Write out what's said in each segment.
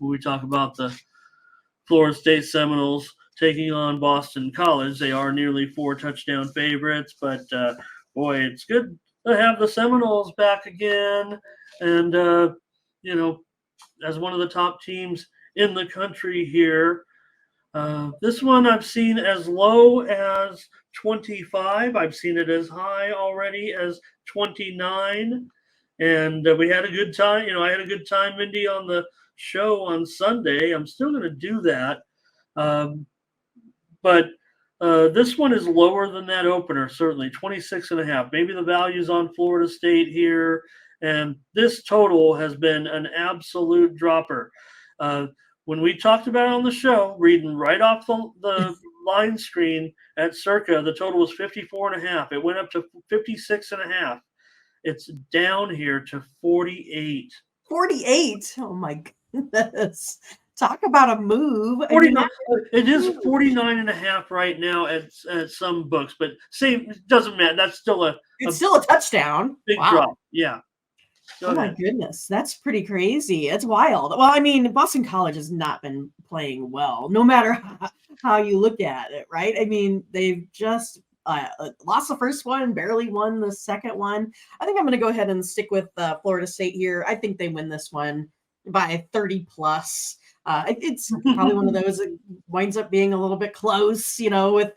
when we talk about the Florida State Seminoles taking on Boston College. They are nearly 4-touchdown favorites, but boy, it's good to have the Seminoles back again. And, as one of the top teams in the country here. This one I've seen as low as 25. I've seen it as high already as 29. And we had a good time. I had a good time, Mindy, on the show on Sunday. I'm still going to do that. But this one is lower than that opener, certainly 26.5. Maybe the value's on Florida State here. And this total has been an absolute dropper. When we talked about it on the show, reading right off the line screen at Circa, the total was 54.5. It went up to 56.5. It's down here to 48. 48? Oh, my goodness. Talk about a move. It is 49.5 right now at some books, but same, doesn't matter. That's still it's still a touchdown. Big drop. Yeah. My goodness, that's pretty crazy. It's wild. Well, I mean, Boston College has not been playing well, no matter how you look at it, right? I mean, they've just lost the first one, barely won the second one. I think I'm going to go ahead and stick with Florida State here. I think they win this one by 30 plus. It's probably one of those that winds up being a little bit close, with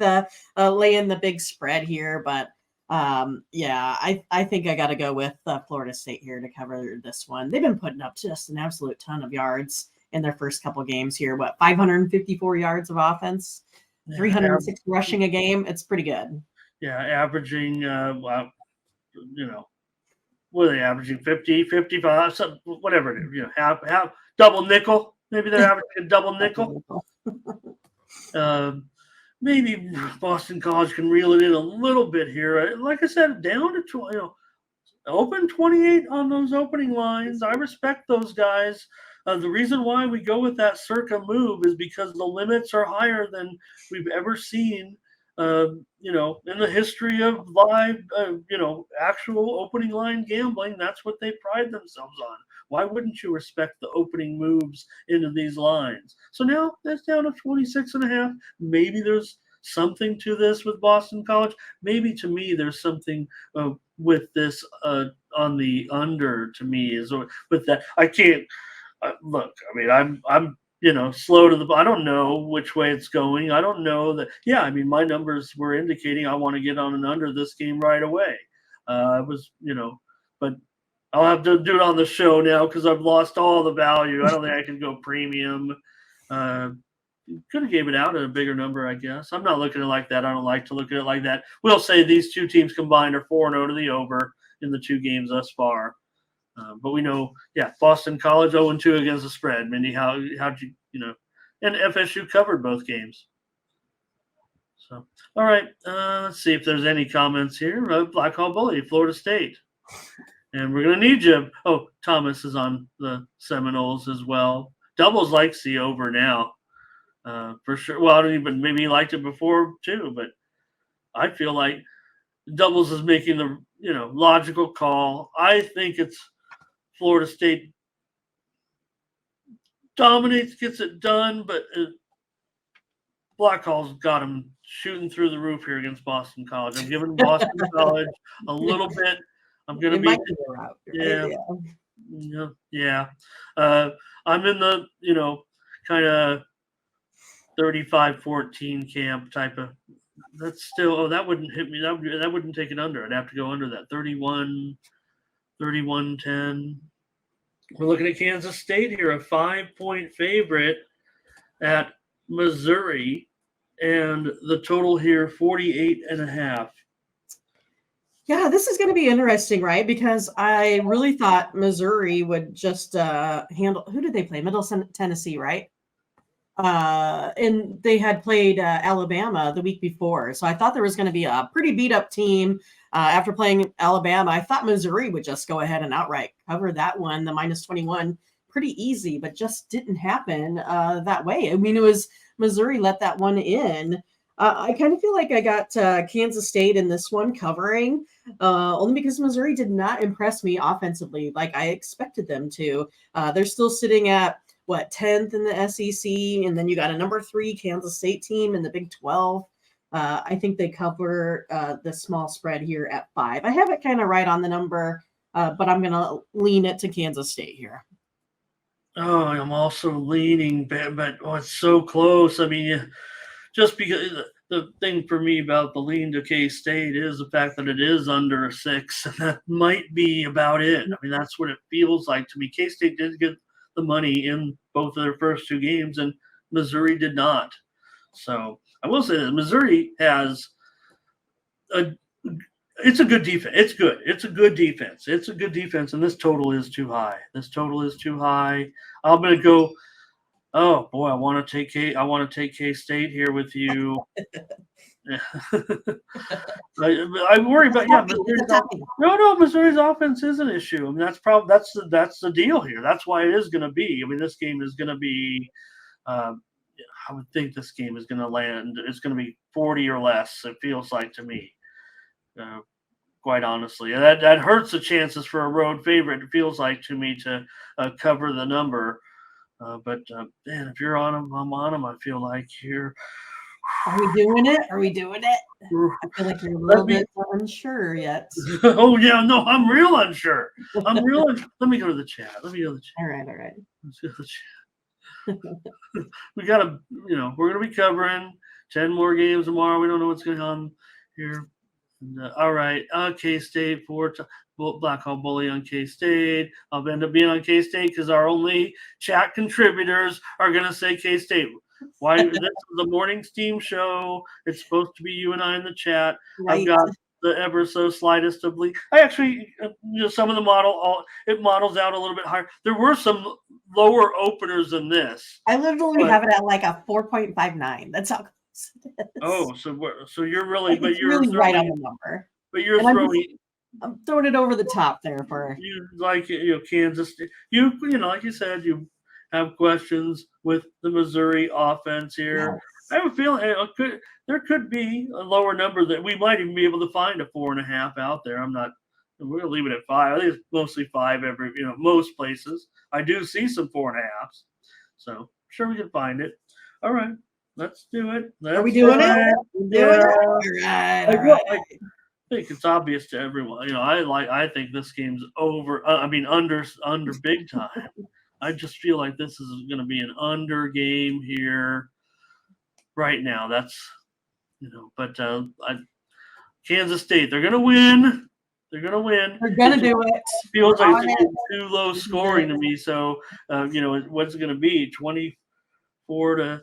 laying the big spread here, but I think I got to go with Florida State here to cover this one. They've been putting up just an absolute ton of yards in their first couple games here. 554 yards of offense, 306 rushing a game. It's pretty good. Yeah, averaging, what are they averaging? 50, 55, something, whatever it is. Half double nickel. Maybe they're averaging a double nickel. Maybe Boston College can reel it in a little bit here. Like I said, down to 20, open 28 on those opening lines. I respect those guys. The reason why we go with that Circa move is because the limits are higher than we've ever seen, in the history of live, actual opening line gambling. That's what they pride themselves on. Why wouldn't you respect the opening moves into these lines? So now that's down to 26.5. Maybe there's something to this with Boston College. Maybe to me there's something with this on the under. To me is with that. I can't look. I mean, I'm slow to the. I don't know which way it's going. I don't know that. Yeah, I mean, my numbers were indicating I want to get on an under this game right away. I was, but. I'll have to do it on the show now because I've lost all the value. I don't think I can go premium. Could have gave it out at a bigger number, I guess. I'm not looking at it like that. I don't like to look at it like that. We'll say these two teams combined are 4-0 to the over in the two games thus far. But we know, Boston College 0-2 against the spread. Mindy, how'd you, and FSU covered both games. So, all right. Let's see if there's any comments here. Black Hall Bully, Florida State. And we're going to need you. Oh, Thomas is on the Seminoles as well. Doubles likes the over now, for sure. Well, I don't even, maybe he liked it before too, but I feel like Doubles is making the, logical call. I think it's Florida State dominates, gets it done, but Black Hall's got him shooting through the roof here against Boston College. I'm giving Boston College a little bit. I'm going to be out, right? Yeah. I'm in the, kind of 35-14 camp type of. That's still, that wouldn't hit me. That wouldn't take it under. I'd have to go under that 31-10. We're looking at Kansas State here, a 5-point favorite at Missouri, and the total here 48.5. Yeah, this is going to be interesting, right? Because I really thought Missouri would just handle. Who did they play? Middle Tennessee, right? And they had played Alabama the week before. So I thought there was going to be a pretty beat up team after playing Alabama. I thought Missouri would just go ahead and outright cover that one, the -21, pretty easy, but just didn't happen that way. I mean, it was Missouri let that one in. I kind of feel like I got Kansas State in this one covering, only because Missouri did not impress me offensively like I expected them to. They're still sitting at 10th in the SEC, and then you got a number 3 Kansas State team in the Big 12. I think they cover the small spread here at 5. I have it kind of right on the number, but I'm going to lean it to Kansas State here. Oh, I'm also leaning, but it's so close. I mean, just because the thing for me about the lean to K-State is the fact that it is under a 6, and that might be about it. I mean, that's what it feels like to me. K-State did get the money in both of their first 2 games, and Missouri did not. So I will say that Missouri has it's a good defense. It's good. It's a good defense. It's a good defense, and this total is too high. I'm going to go. Oh boy, I want to take K-State here with you. I worry about Missouri's offense is an issue. I mean, that's the deal here. That's why it is going to be. I mean, this game is going to be. I would think this game is going to land. It's going to be 40 or less. It feels like to me. Quite honestly, that hurts the chances for a road favorite. It feels like to me to cover the number. But man, if you're on them, I'm on them. I feel like here. Are we doing it? I feel like you're a little bit unsure yet. Oh yeah, no, I'm real unsure. Let me go to the chat. All right. Let's go to the chat. We gotta, we're gonna be covering 10 more games tomorrow. We don't know what's going on here. All right, K-State for Black Hole Bully on K-State. I'll end up being on K-State because our only chat contributors are going to say K-State. Why? This is the morning steam show. It's supposed to be you and I in the chat. Right. I've got the ever so slightest of bleak. I actually, some of the it models out a little bit higher. There were some lower openers than this. I literally have it at like a 4.59. That's how. Oh, so you're really, but you're really right on the number. But you're throwing. I'm throwing it over the top there for you, like Kansas State. Like you said, you have questions with the Missouri offense here. Yes. I have a feeling there could be a lower number that we might even be able to find a 4.5 out there. We're gonna leave it at 5. I think it's mostly 5 most places. I do see some 4.5s, so I'm sure we can find it. All right. Let's do it. Are we doing it? Yeah. All right. I think it's obvious to everyone. I think this game's over. Under big time. I just feel like this is going to be an under game here right now. That's but Kansas State, they're going to win. They're going to do it. Feels like it's too low scoring to me. So what's it going to be? 24 to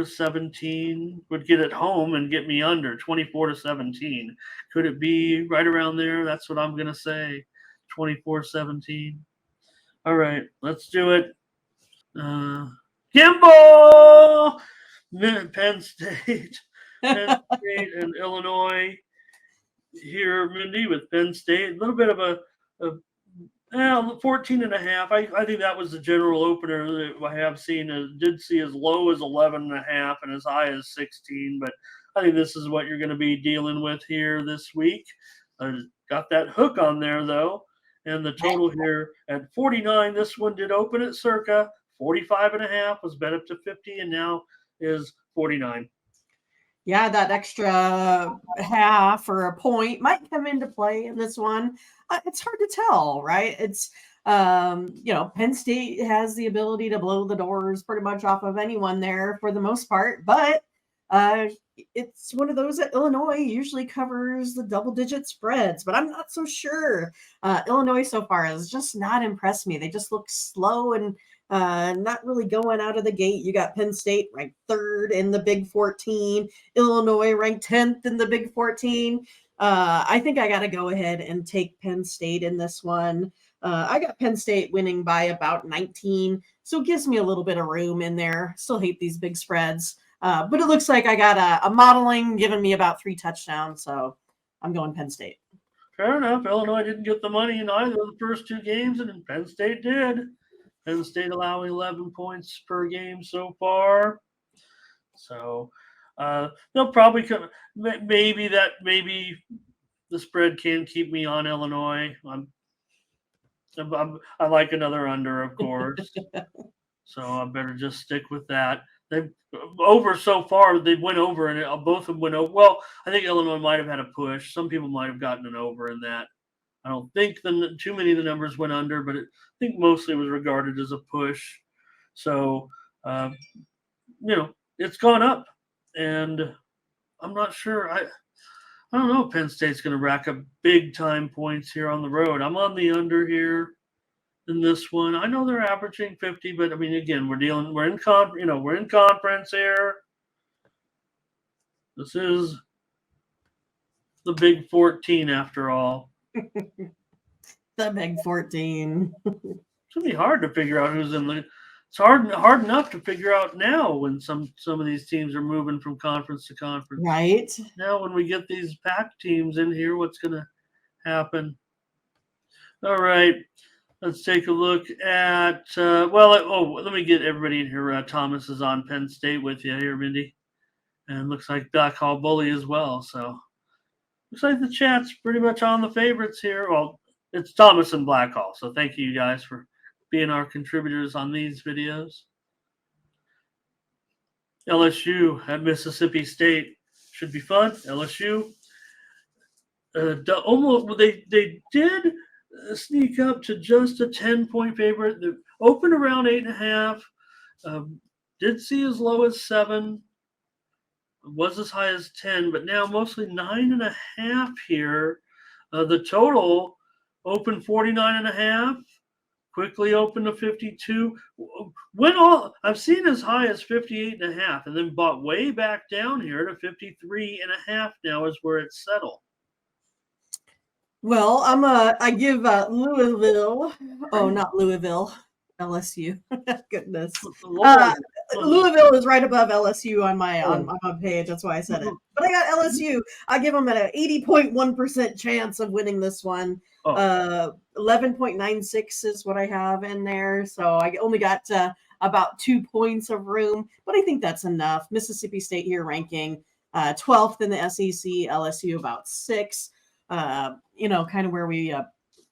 17 would get it home and get me under 24 to 17. Could it be right around there? That's what I'm going to say. 24-17. All right, let's do it. Gimbal! Penn State and Illinois here, Mindy, with Penn State. A little bit of a 14.5. I think that was the general opener that I have seen. Did see as low as 11.5 and as high as 16. But I think this is what you're going to be dealing with here this week. Got that hook on there though, and the total here at 49. This one did open at circa 45.5. Was bet up to 50, and now is 49. Yeah, that extra half or a point might come into play in this one. It's hard to tell, right? It's, Penn State has the ability to blow the doors pretty much off of anyone there for the most part, but it's one of those that Illinois usually covers the double-digit spreads, but I'm not so sure. Illinois so far has just not impressed me. They just look slow and not really going out of the gate. You got Penn State ranked 3rd in the Big 14, Illinois ranked 10th in the Big 14. I think I got to go ahead and take Penn State in this one. I got Penn State winning by about 19, so it gives me a little bit of room in there. Still hate these big spreads, but it looks like I got a modeling giving me about 3 touchdowns, so I'm going Penn State. Fair enough. Illinois didn't get the money in either of the first 2 games, and Penn State did. Penn State allowing 11 points per game so far. So they'll probably come. Maybe the spread can keep me on Illinois. I like another under, of course. So I better just stick with that. They've over so far. They went over, and both of them went over. Well, I think Illinois might have had a push. Some people might have gotten an over in that. I don't think too many of the numbers went under, but I think mostly was regarded as a push. So, uh, it's gone up, and I'm not sure. I don't know if Penn State's going to rack up big time points here on the road. I'm on the under here in this one. I know they're averaging 50, but I mean, again, we're in conference here. This is the Big 14 after all. The Big 14. It's gonna be hard to figure out who's in the. It's hard enough to figure out now when some of these teams are moving from conference to conference. Right. Now, when we get these pack teams in here, what's going to happen? All right. Let's take a look at, let me get everybody in here. Thomas is on Penn State with you here, Mindy. And looks like Black Hall Bully as well. So looks like the chat's pretty much on the favorites here. Well, it's Thomas and Black Hall. So thank you guys for being our contributors on these videos. LSU at Mississippi State should be fun. LSU almost they did sneak up to just a 10-point favorite. They opened around 8.5. Did see as low as 7. Was as high as 10, but now mostly 9.5 here. The total opened 49.5. Quickly opened to 52. I've seen as high as 58.5, and then bought way back down here to 53.5. Now is where it's settled. Well, I give Louisville. Oh, not Louisville. LSU. Goodness. Louisville is right above LSU on my page. That's why I said it. But I got LSU. I give them an 80.1% chance of winning this one. 11.96 is what I have in there. So I only got about 2 points of room, but I think that's enough. Mississippi State here ranking 12th in the SEC, LSU about 6. Kind of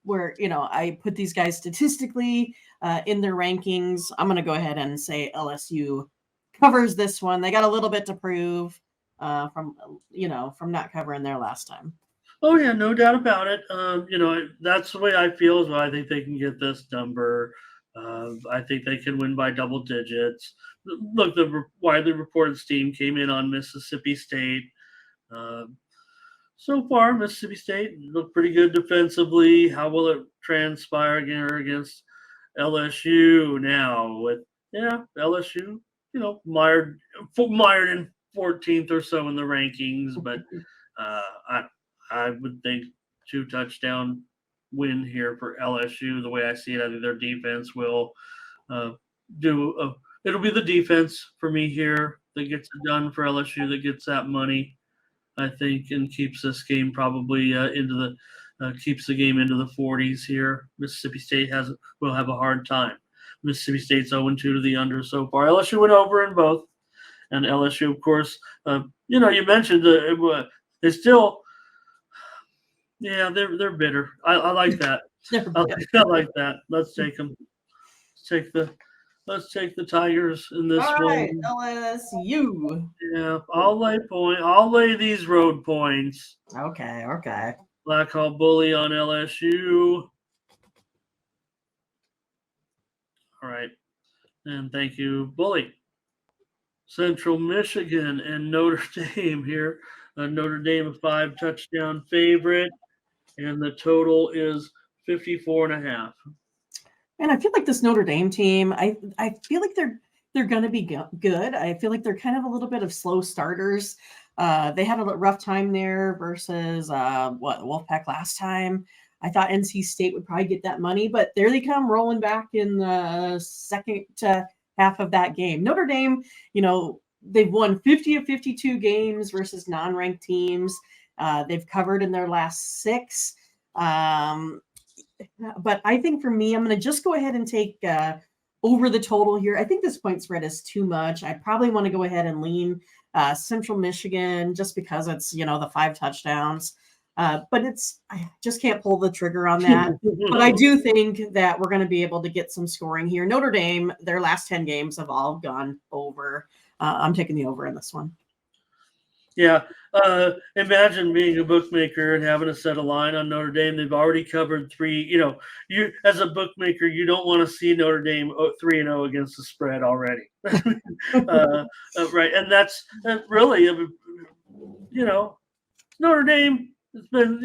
where I put these guys statistically in their rankings. I'm going to go ahead and say LSU covers this one. They got a little bit to prove from not covering their last time. Oh yeah, no doubt about it. That's the way I feel as well. I think they can get this number. I think they can win by double digits. Look, the widely reported steam came in on Mississippi State. So far, Mississippi State looked pretty good defensively. How will it transpire against LSU now? With LSU, mired in 14th or so in the rankings, but I would think 2 touchdown win here for LSU. The way I see it, I think their defense will it'll be the defense for me here that gets it done for LSU, that gets that money, I think, and keeps this game probably keeps the game into the 40s here. Mississippi State will have a hard time. Mississippi State's 0-2 to the under so far. LSU went over in both, and LSU, of course, you mentioned they still. Yeah, they're bitter. I like that. I like that. Let's take them. Let's take the Tigers in this one. All right, LSU. Yeah, I'll lay these road points. Okay. Black Hall Bully on LSU. All right, and thank you, Bully. Central Michigan and Notre Dame here. Notre Dame a 5 touchdown favorite. And the total is 54.5. And I feel like this Notre Dame team, I feel like they're going to be good. I feel like they're kind of a little bit of slow starters. They had a rough time there versus Wolfpack last time. I thought NC State would probably get that money, but there they come rolling back in the second half of that game. Notre Dame, they've won 50 of 52 games versus non-ranked teams. They've covered in their last 6. But I think for me, I'm going to just go ahead and take over the total here. I think this point spread is too much. I probably want to go ahead and lean Central Michigan just because it's, the 5 touchdowns. But I just can't pull the trigger on that. But I do think that we're going to be able to get some scoring here. Notre Dame, their last 10 games have all gone over. I'm taking the over in this one. Yeah. Imagine being a bookmaker and having to set a line on Notre Dame. They've already covered 3. You as a bookmaker, you don't want to see Notre Dame 3-0 against the spread already. Right. And that's really, Notre Dame. It's been,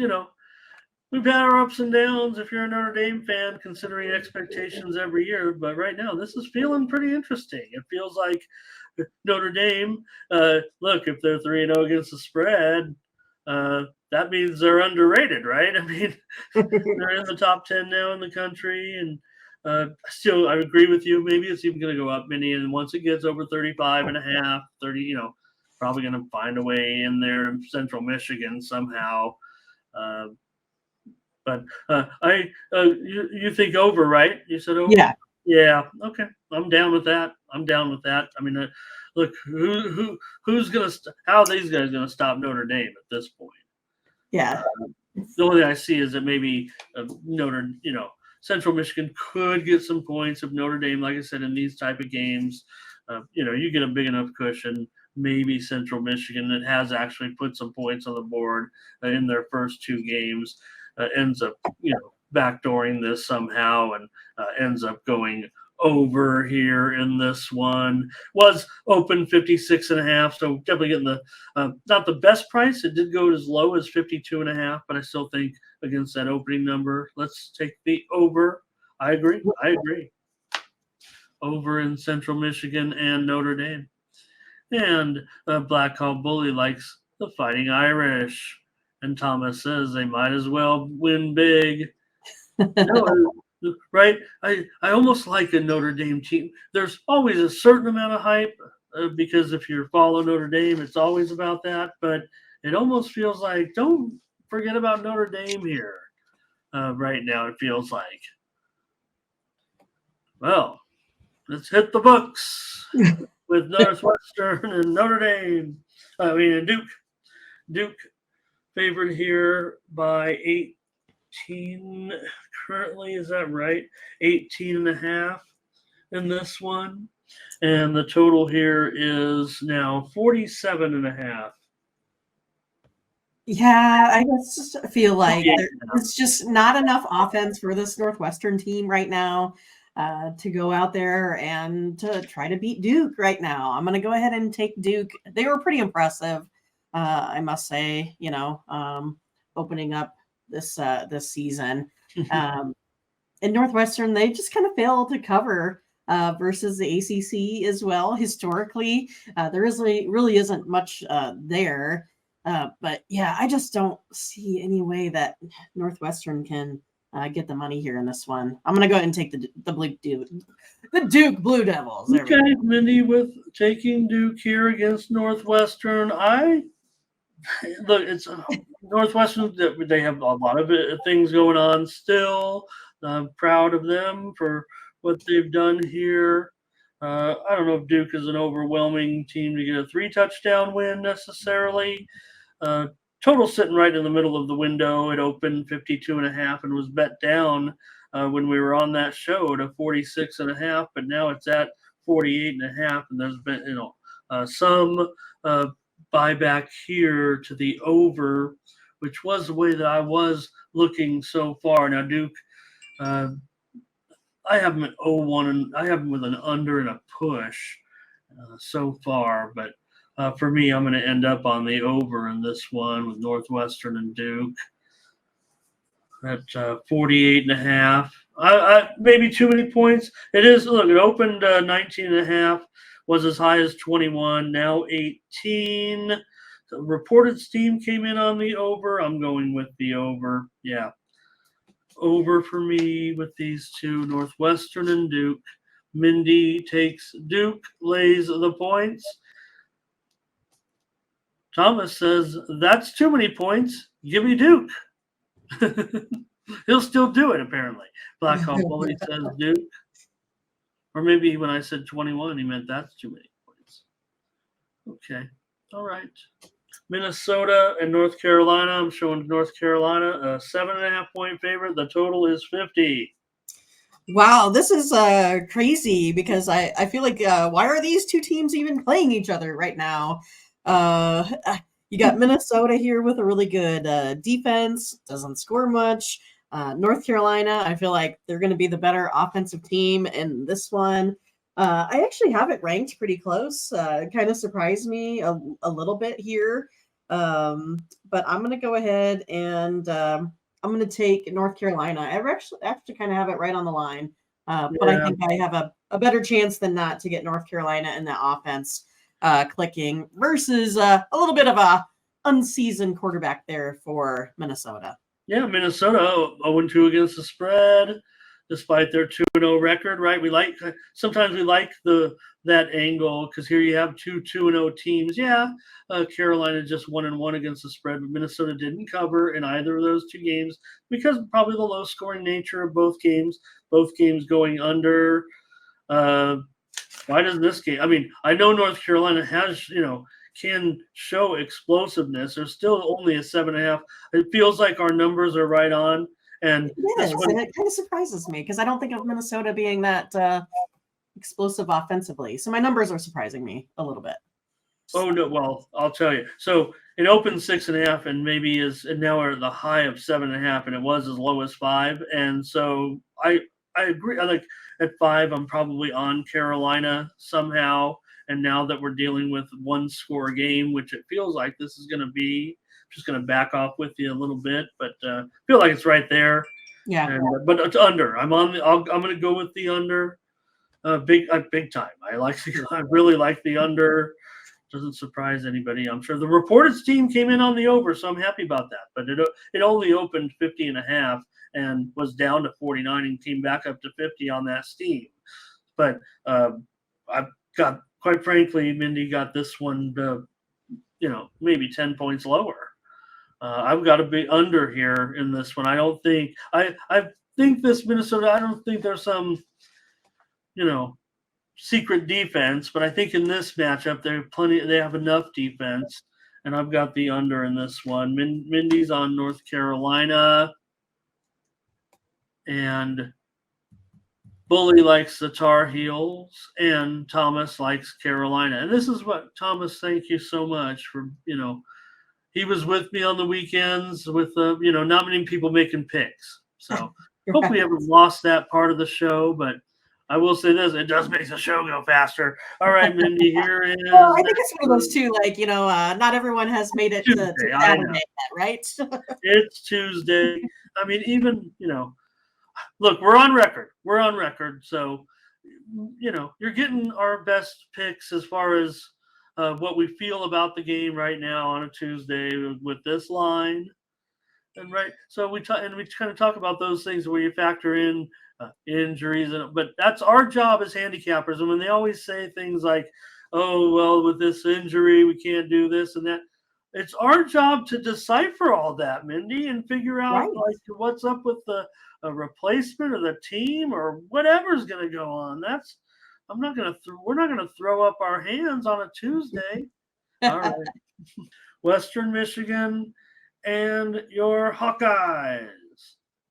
we've had our ups and downs if you're a Notre Dame fan, considering expectations every year. But right now, this is feeling pretty interesting. It feels like Notre Dame, look, if they're 3-0 against the spread, that means they're underrated, right? I mean, they're in the top 10 now in the country. And still, I agree with you. Maybe it's even going to go up, Mindy. And once it gets over 35.5, 30, probably going to find a way in there in Central Michigan somehow. But you think over, right? You said over? Yeah. Yeah. Okay. I'm down with that. I mean, look, who's going to how are these guys going to stop Notre Dame at this point? Yeah. The only thing I see is that maybe Central Michigan could get some points if Notre Dame, like I said, in these type of games, you get a big enough cushion. Maybe Central Michigan that has actually put some points on the board in their first 2 games ends up, backdooring this somehow and ends up going over here in this one. Was open 56.5, so definitely getting the not the best price. It did go as low as 52.5, but I still think against that opening number, let's take the over. I agree. Over in Central Michigan and Notre Dame. And Black Hawk Bully likes the Fighting Irish. And Thomas says they might as well win big. Right? I almost like a Notre Dame team. There's always a certain amount of hype because if you follow Notre Dame, it's always about that. But it almost feels like don't forget about Notre Dame here. Right now, it feels like. Well, let's hit the books with Northwestern and Notre Dame. Duke. Duke favored here by 18 currently, is that right? 18.5 in this one. And the total here is now 47.5. Yeah, I just feel like there's just not enough offense for this Northwestern team right now to go out there and to try to beat Duke right now. I'm going to go ahead and take Duke. They were pretty impressive, I must say, opening up this season. In Northwestern, they just kind of failed to cover versus the ACC as well. Historically, there really isn't much there. But yeah, I just don't see any way that Northwestern can get the money here in this one. I'm going to go ahead and take the Duke Blue Devils. There okay, Mindy with taking Duke here against Northwestern. Look, it's Northwestern. They have a lot of things going on still. I'm proud of them for what they've done here. I don't know if Duke is an overwhelming team to get a 3-touchdown win necessarily. Total sitting right in the middle of the window. It opened 52.5 and was bet down when we were on that show to 46.5, but now it's at 48.5, and there's been some buyback here to the over, which was the way that I was looking so far. Now Duke, I have them at 0-1, and I have them with an under and a push so far, but for me, I'm going to end up on the over in this one with Northwestern and Duke at 48.5. Maybe too many points. It is. Look, it opened 19.5, was as high as 21, now 18. The reported steam came in on the over. I'm going with the over. Yeah. Over for me with these two, Northwestern and Duke. Mindy takes Duke, lays the points. Thomas says, that's too many points. Give me Duke. He'll still do it, apparently. Black Hawk Bully says Duke. Or maybe when I said 21, he meant that's too many points. Okay. All right. Minnesota and North Carolina. I'm showing North Carolina a 7.5-point favorite. The total is 50. Wow, this is crazy because I feel like why are these two teams even playing each other right now? Uh, you got Minnesota here with a really good defense, doesn't score much. North Carolina, I feel like they're going to be the better offensive team in this one. I actually have it ranked pretty close. It kind of surprised me a little bit here. But I'm going to go ahead and I'm going to take North Carolina. I actually kind of have it right on the line, but I Yeah. think I have a better chance than not to get North Carolina in the offense clicking versus a little bit of a unseasoned quarterback there for Minnesota. Yeah, Minnesota 0-2 against the spread, despite their 2-0 record. Right? Sometimes we like that angle because here you have 2-0 teams. Yeah, Carolina just 1-1 against the spread, but Minnesota didn't cover in either of those two games because probably the low scoring nature of both games. Both games going under. Why does this game? I mean, I know North Carolina has can show explosiveness. There's still only a 7.5. It feels like our numbers are right on. And It is, and it kind of surprises me because I don't think of Minnesota being that explosive offensively. So my numbers are surprising me a little bit. Oh no, well, I'll tell you. So it opened 6.5 and now we're at the high of 7.5, and it was as low as 5. And so I agree. I like at 5, I'm probably on Carolina somehow. And now that we're dealing with one score game, which it feels like this is going to be, just going to back off with you a little bit, but feel like it's right there. Yeah. But it's under. I'm going to go with the under. Big time. I really like the under. Doesn't surprise anybody. I'm sure the reported team came in on the over, so I'm happy about that. But it only opened 50.5 and was down to 49 and came back up to 50 on that steam. But I've got, quite frankly, Mindy got this one, maybe 10 points lower. I've got to be under here in this one. I think this Minnesota. I don't think there's some, secret defense, but I think in this matchup they have enough defense, and I've got the under in this one. Mindy's on North Carolina, and Bully likes the Tar Heels, and Thomas likes Carolina. And this is what Thomas. Thank you so much for he was with me on the weekends with not many people making picks. So hope we haven't lost that part of the show, but I will say this: it does make the show go faster. All right, Mindy, here is. Well, I think it's one of those two, like not everyone has made it Tuesday, to Saturday yet, right? It's Tuesday. I mean, even look, we're on record. We're on record, so you're getting our best picks as far as what we feel about the game right now on a Tuesday with this line. And so we kind of talk about those things where you factor in injuries, but that's our job as handicappers. And when they always say things like, "Oh, well, with this injury, we can't do this and that," it's our job to decipher all that, Mindy, and figure out like what's up with the replacement of the team or whatever's going to go on. We're not going to throw up our hands on a Tuesday. All right, Western Michigan. And your Hawkeyes.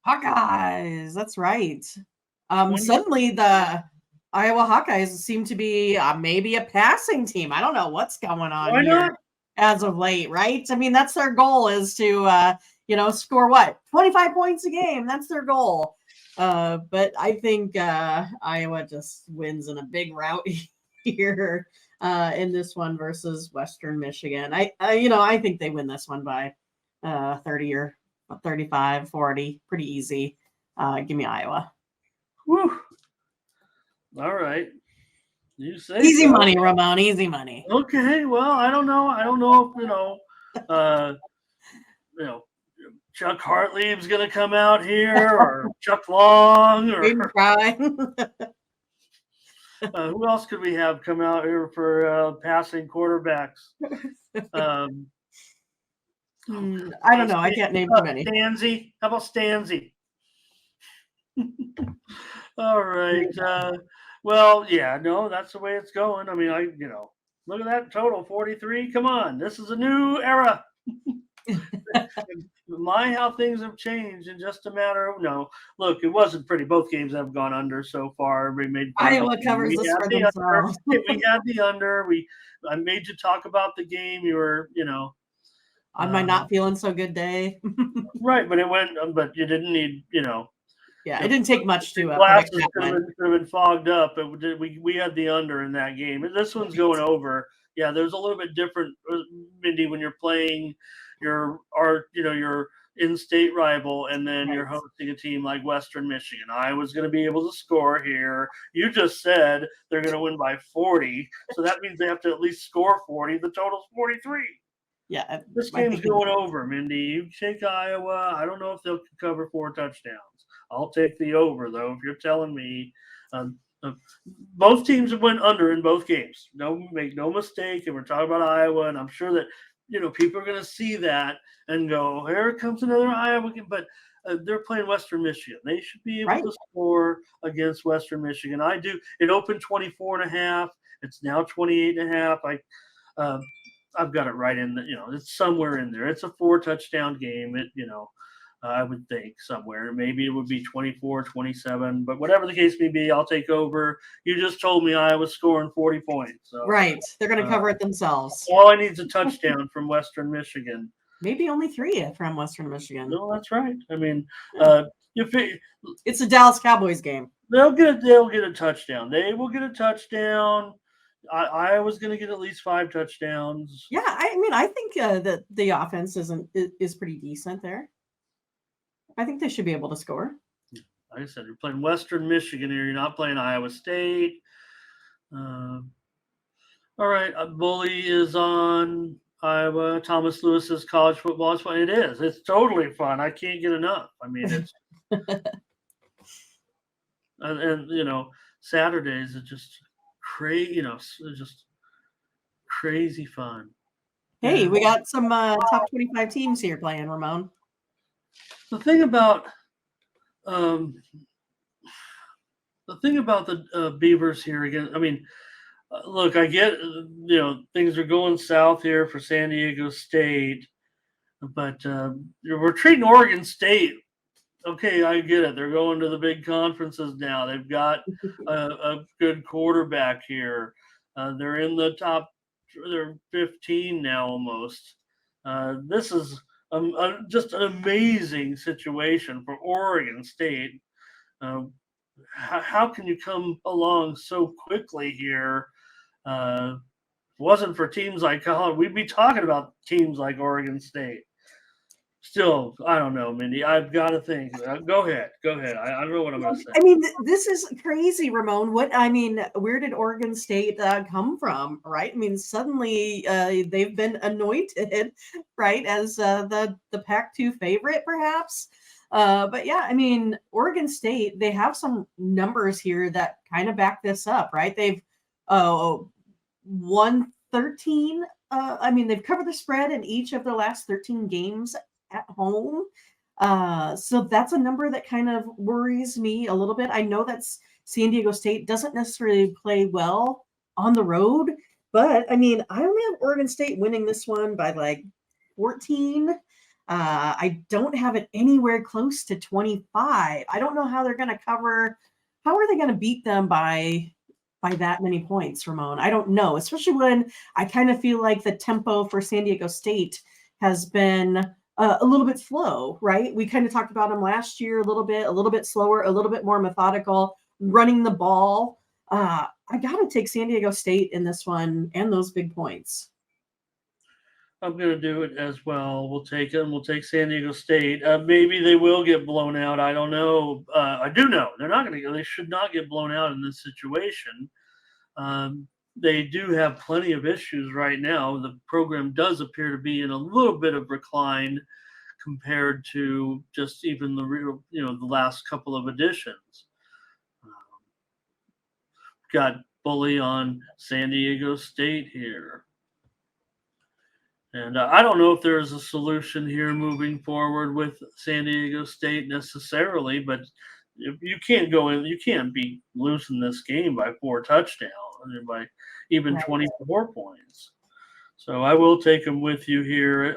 Hawkeyes, that's right. Suddenly the Iowa Hawkeyes seem to be maybe a passing team. I don't know what's going on here as of late, right? I mean, that's their goal is to, score 25 points a game. That's their goal. But I think Iowa just wins in a big rout here in this one versus Western Michigan. I think they win this one by 30 or 35, 40, pretty easy. Give me Iowa. Whew. All right. You say easy money, Ramon. Easy money. Okay. Well, I don't know if Chuck Hartlieb's going to come out here or Chuck Long or who else could we have come out here for passing quarterbacks? I don't know. I can't name too many. Stanzi. How about Stanzi? All right. Well, yeah, no, that's the way it's going. I mean, Look at that total, 43. Come on, this is a new era. My, how things have changed in just a matter of no. Look, it wasn't pretty. Both games have gone under so far. We made fun of Iowa the covers we the had spread the under. themselves. We had the under. I made you talk about the game. You were, On my not feeling so good day. right, but it went. But you didn't need, Yeah, it didn't take much to predict glasses that one. could have been fogged up. We had the under in that game. This one's going over. Yeah, there's a little bit different, Mindy, when you're playing your in-state rival, and then you're Right. hosting a team like Western Michigan. Iowa's going to be able to score here. You just said they're going to win by 40, so that means they have to at least score 40. The total's 43. Yeah, This I game's think going over, Mindy. You take Iowa. I don't know if they'll cover 4 touchdowns. I'll take the over, though, if you're telling me. Both teams have went under in both games. Make no mistake. And we're talking about Iowa, and I'm sure that people are going to see that and go, here comes another Iowa game. But they're playing Western Michigan. They should be able to score against Western Michigan. I do. It opened 24.5. It's now 28.5. I've got it right in it's somewhere in there. It's a 4 touchdown game. I would think somewhere. Maybe it would be 24, 27, but whatever the case may be, I'll take over. You just told me I was scoring 40 points. So, right. They're going to cover it themselves. All I need is a touchdown from Western Michigan. Maybe only 3 from Western Michigan. No, that's right. I mean, it's a Dallas Cowboys game. They'll get a touchdown. They will get a touchdown. Iowa's going to get at least 5 touchdowns. Yeah, I mean, I think that the offense is pretty decent there. I think they should be able to score. Like I said, you're playing Western Michigan here. You're not playing Iowa State. All right, Bully is on Iowa. Thomas Lewis's college football is fun. It is. It's totally fun. I can't get enough. I mean, it's and Saturdays are just crazy. It's just crazy fun. Hey, we got some top 25 teams here playing, Ramon. The thing about the Beavers here again. I mean, look, I get things are going south here for San Diego State, but we're treating Oregon State. Okay, I get it. They're going to the big conferences now. They've got a good quarterback here. They're in the top. They're 15 now almost. This is just an amazing situation for Oregon State. How can you come along so quickly here? If it wasn't for teams like Colorado, we'd be talking about teams like Oregon State. Still, I don't know, Mindy. I've got to think. Go ahead. I don't know what I'm going to say. I mean, this is crazy, Ramon. Where did Oregon State come from, right? I mean, suddenly they've been anointed, right, as the Pac-2 favorite, perhaps. But yeah, I mean, Oregon State, they have some numbers here that kind of back this up, right? They've won 13. They've covered the spread in each of the last 13 games at home. So that's a number that kind of worries me a little bit. I know that San Diego State doesn't necessarily play well on the road, but I mean, I only have Oregon State winning this one by like 14. I don't have it anywhere close to 25. I don't know how they're going to cover. How are they going to beat them by that many points, Ramon? I don't know, especially when I kind of feel like the tempo for San Diego State has been a little bit slow, right? We kind of talked about them last year a little bit slower, a little bit more methodical, running the ball. I got to take San Diego State in this one and those big points. I'm going to do it as well. We'll take them. We'll take San Diego State. Maybe they will get blown out. I don't know. I do know they're not going to go. They should not get blown out in this situation. They do have plenty of issues right now. The program does appear to be in a little bit of recline compared to just even the last couple of editions. Got Bully on San Diego State here. And I don't know if there's a solution here moving forward with San Diego State necessarily, but you can't go in. You can't be losing this game by 4 touchdowns. by even Right. 24 points. So I will take them with you here.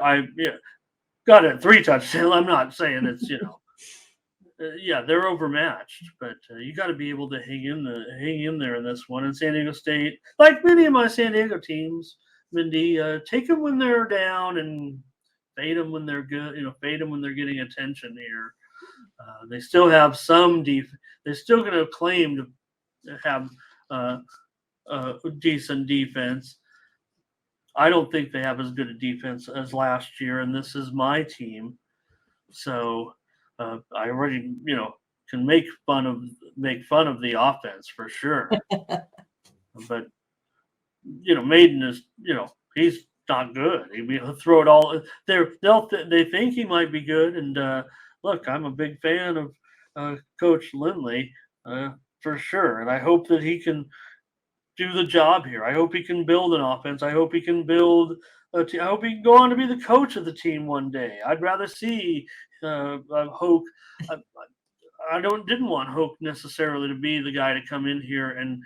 Got it 3 touchdowns. I'm not saying it's they're overmatched, but you got to be able to hang in there in this one. And San Diego State, like many of my San Diego teams, Mindy, take them when they're down and fade them when they're good. Fade them when they're getting attention here. They still have some They're still going to claim to have decent defense. I don't think they have as good a defense as last year, and this is my team. So I already, can make fun of the offense for sure. But Maiden is, he's not good. He'll throw it all. They think he might be good. And look, I'm a big fan of Coach Lindley for sure, and I hope that he can do the job here. I hope he can build an offense. I hope he can build. I hope he can go on to be the coach of the team one day. I'd rather see Hoke. Didn't want Hoke necessarily to be the guy to come in here and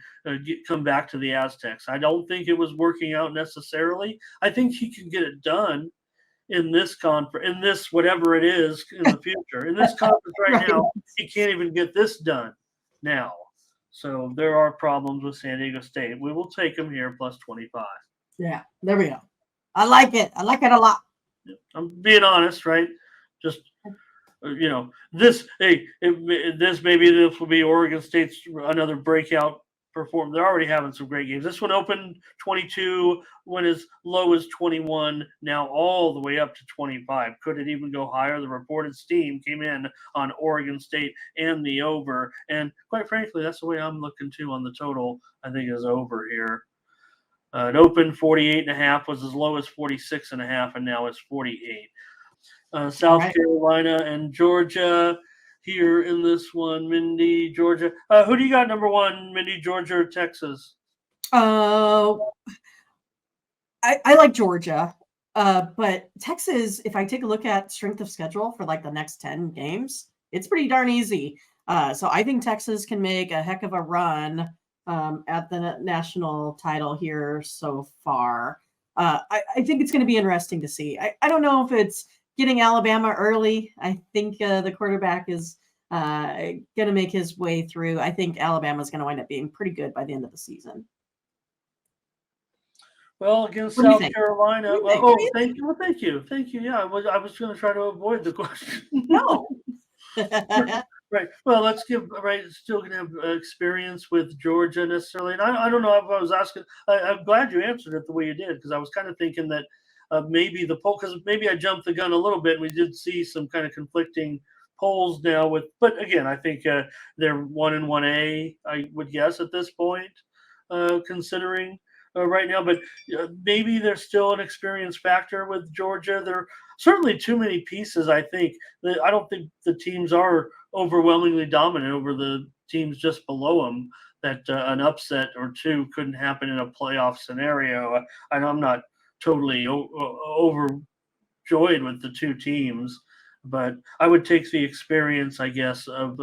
come back to the Aztecs. I don't think it was working out necessarily. I think he can get it done in this conference, in this whatever it is in the future. In this conference right now, he can't even get this done now. So there are problems with San Diego State. We will take them here plus 25. Yeah, there we go. I like it. I like it a lot. I'm being honest, right? Just this will be Oregon State's another breakout perform. They're already having some great games. This one opened 22, went as low as 21, now all the way up to 25. Could it even go higher? The reported steam came in on Oregon State and the over. And quite frankly, that's the way I'm looking too on the total. I think is over here. It opened 48.5, was as low as 46.5, and now it's 48. South Carolina and Georgia here in this one. Mindy, Georgia. Who do you got number 1, Mindy, Georgia or Texas? I like Georgia. But Texas, if I take a look at strength of schedule for like the next 10 games, it's pretty darn easy. So I think Texas can make a heck of a run at the national title here so far. I think it's going to be interesting to see. I don't know if it's getting Alabama early. I think the quarterback is going to make his way through. I think Alabama is going to wind up being pretty good by the end of the season. Well, against South Carolina. Thank you. Well, thank you. Yeah, I was going to try to avoid the question. No. Right. Well, let's give still going to have experience with Georgia necessarily, and I don't know if I was asking. I'm glad you answered it the way you did, because I was kind of thinking that maybe the poll, because maybe I jumped the gun a little bit. We did see some kind of conflicting polls now but again, I think they're 1 and 1A. I would guess at this point, considering. Right now, but maybe there's still an experience factor with Georgia. There are certainly too many pieces. I think I don't think the teams are overwhelmingly dominant over the teams just below them. That an upset or two couldn't happen in a playoff scenario. I'm not totally overjoyed with the two teams, but I would take the experience, I guess, of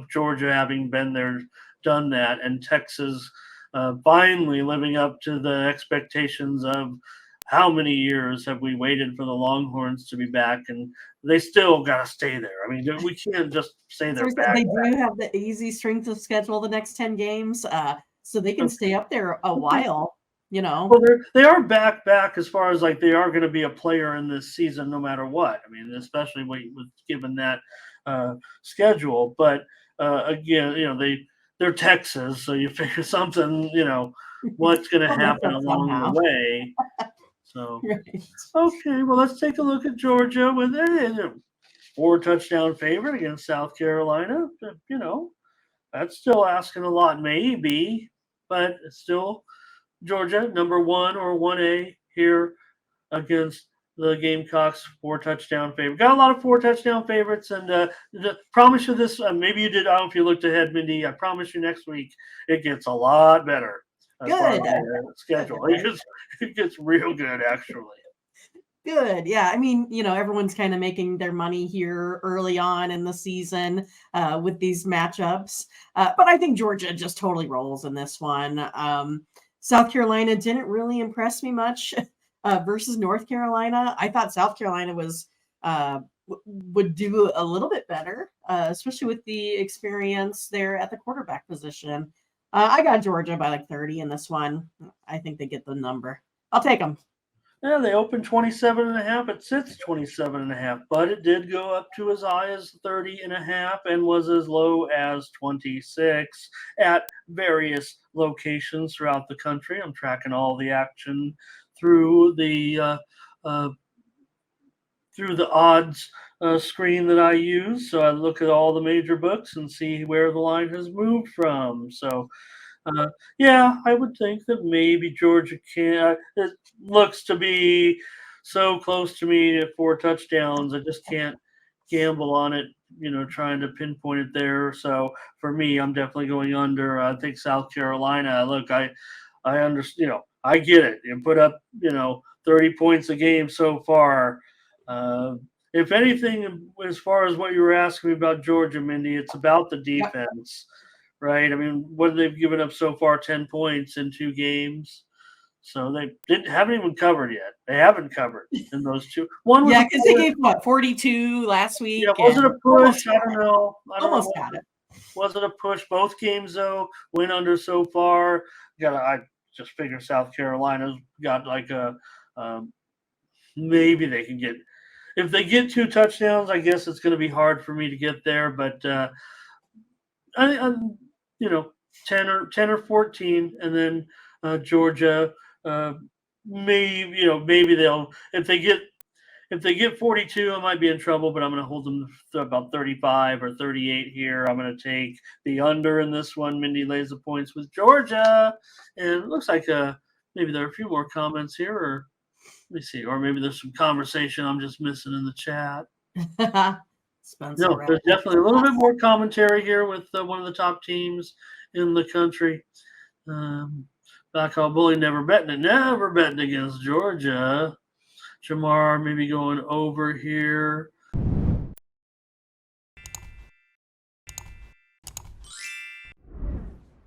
Georgia having been there, done that, and Texas. Finally living up to the expectations of how many years have we waited for the Longhorns to be back, and they still got to stay there. I mean, we can't just say they're back. They do have the easy strength of schedule the next 10 games, so they can stay up there a while, Well, they are back as far as like they are going to be a player in this season no matter what. I mean, especially with given that schedule. But again, they're Texas, so you figure something, what's going to happen along the way. So, okay, well, let's take a look at Georgia with a 4-touchdown favorite against South Carolina. That's still asking a lot, maybe, but it's still Georgia, number 1 or 1A here against the Gamecocks, 4-touchdown favorite. Got a lot of 4-touchdown favorites, and promise you this. Maybe you did. I don't know if you looked ahead, Mindy. I promise you next week it gets a lot better. Good schedule. It gets real good, actually. Good. Yeah. I mean, everyone's kind of making their money here early on in the season with these matchups. But I think Georgia just totally rolls in this one. South Carolina didn't really impress me much versus North Carolina. I thought South Carolina would do a little bit better, especially with the experience there at the quarterback position. I got Georgia by like 30 in this one. I think they get the number. I'll take them. Yeah, they opened 27.5. It sits 27.5, but it did go up to as high as 30.5 and was as low as 26 at various locations throughout the country. I'm tracking all the action through uh, the odds screen that I use. So I look at all the major books and see where the line has moved from. So yeah, I would think that maybe Georgia can. It looks to be so close to me at 4 touchdowns. I just can't gamble on it, trying to pinpoint it there. So for me, I'm definitely going under. I think South Carolina. Look, I understand. I get it. You put up, 30 points a game so far. Uh, if anything, as far as what you were asking me about Georgia, Mindy, it's about the Yep. defense, right? I mean, what they've given up so far, 10 points in 2 games. So they haven't even covered yet. They haven't covered in those two. One was Yeah, a because they push. gave 42 last Yeah, week was it and a push? I don't know. almost got it. Was it a push? Both games though went under so far. I just figure South Carolina's got like um, maybe they can get if they get 2 touchdowns. I guess it's going to be hard for me to get there, but I'm 10 or 14, and then Georgia. Uh, maybe they'll if they get 42, I might be in trouble, but I'm going to hold them to about 35 or 38 here. I'm going to take the under in this one. Mindy lays the points with Georgia, and it looks like maybe there are a few more comments here, or let me see, or maybe there's some conversation I'm just missing in the chat. Spencer, No, there's definitely a little bit more commentary here with one of the top teams in the country. Blackhawk Bully never betting against Georgia. Jamar maybe going over here.